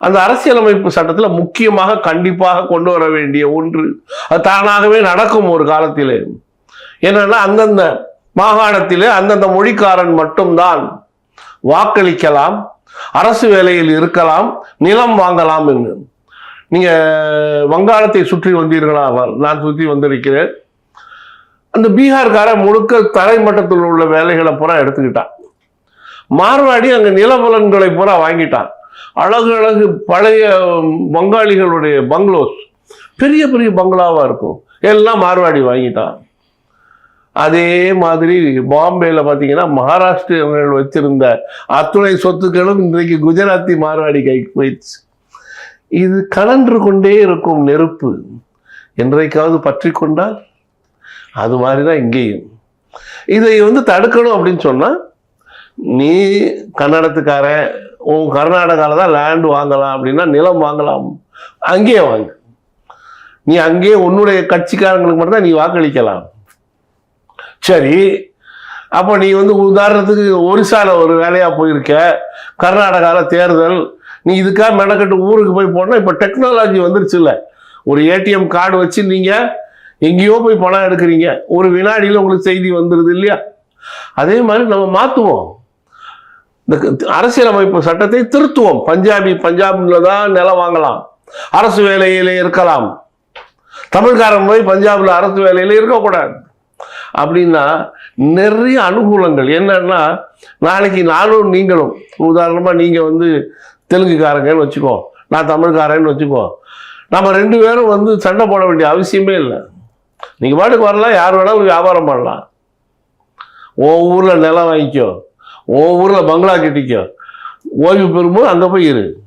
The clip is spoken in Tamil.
அந்த அரசியலமைப்பு சட்டத்தில் முக்கியமாக கண்டிப்பாக கொண்டு வர வேண்டிய ஒன்று, அது தானாகவே நடக்கும் ஒரு காலத்திலே. என்னன்னா, அந்தந்த மாகாணத்திலே அந்தந்த மொழிக்காரன் மட்டும்தான் வாக்களிக்கலாம், அரசு வேலையில் இருக்கலாம், நிலம் வாங்கலாம் என்று. நீங்க வங்காளத்தை சுற்றி வந்தீர்களா? நான் சுற்றி வந்திருக்கிறேன். அந்த பீகார்கார முழுக்க தரைமட்டத்தில் உள்ள வேலைகளை பூரா எடுத்துக்கிட்டான். மார்வாடி அங்க நிலபலன்களை பூரா வாங்கிட்டான். அழகு அழகு பழைய வங்காளிகளுடைய பங்களோஸ், பெரிய பெரிய பங்களாவா இருக்கும், எல்லாம் மார்வாடி வாங்கிட்டான். அதே மாதிரி பாம்பேல பார்த்தீங்கன்னா மகாராஷ்டிரர்கள் வச்சிருந்த அத்துணை சொத்துக்களும் இன்றைக்கு குஜராத்தி மார்வாடி கைக்கு போயிடுச்சு. இது கலன்று கொண்டே இருக்கும் நெருப்பு, என்றைக்காவது பற்றி கொண்டால் அது மாதிரிதான் இங்கேயும். இதை தடுக்கணும் அப்படின்னு சொன்னா, நீ கன்னடத்துக்காரன், உன் கர்நாடகாவில் தான் லேண்ட் வாங்கலாம் அப்படின்னா நிலம் வாங்கலாம், அங்கேயே வாங்க. நீ அங்கேயே உன்னுடைய கட்சிக்காரங்களுக்கு மட்டும்தான் நீ வாக்களிக்கலாம். சரி, அப்போ நீ உதாரணத்துக்கு ஒரிசால ஒரு வேலையா போயிருக்க, கர்நாடகாவில் தேர்தல், நீ இதுக்காக மெனக்கட்டு ஊருக்கு போய் போனா, இப்போ டெக்னாலஜி வந்துருச்சு இல்லை, ஒரு ஏடிஎம் கார்டு வச்சு நீங்க எங்கேயோ போய் பணம் எடுக்கிறீங்க, ஒரு வினாடியில் உங்களுக்கு செய்தி வந்துடுது இல்லையா? அதே மாதிரி நம்ம மாற்றுவோம், இந்த அரசியலமைப்பு சட்டத்தை திருத்துவோம். பஞ்சாப்ல தான் நிலம் வாங்கலாம், அரசு வேலையில இருக்கலாம், தமிழ்காரன் போய் பஞ்சாப்ல அரசு வேலையில இருக்கக்கூடாது அப்படின்னா நிறைய அனுகூலங்கள். என்னன்னா, நாளைக்கு நானும் நீங்களும், உதாரணமா நீங்க தெலுங்குக்காரங்கன்னு வச்சுக்கோ, நான் தமிழ்காரன்னு வச்சுக்கோ, நம்ம ரெண்டு பேரும் சண்டை போட வேண்டிய அவசியமே இல்லை. நீங்க பாட்டுக்கு வரலாம், யார் வேணாலும் வியாபாரம் பண்ணலாம். உன் ஊர்ல நிலம் வாங்கிக்கோ, உன் ஊர்ல பங்களா கட்டிக்கோ, ஓய்வு பெறும்போது அங்க போய் இரு.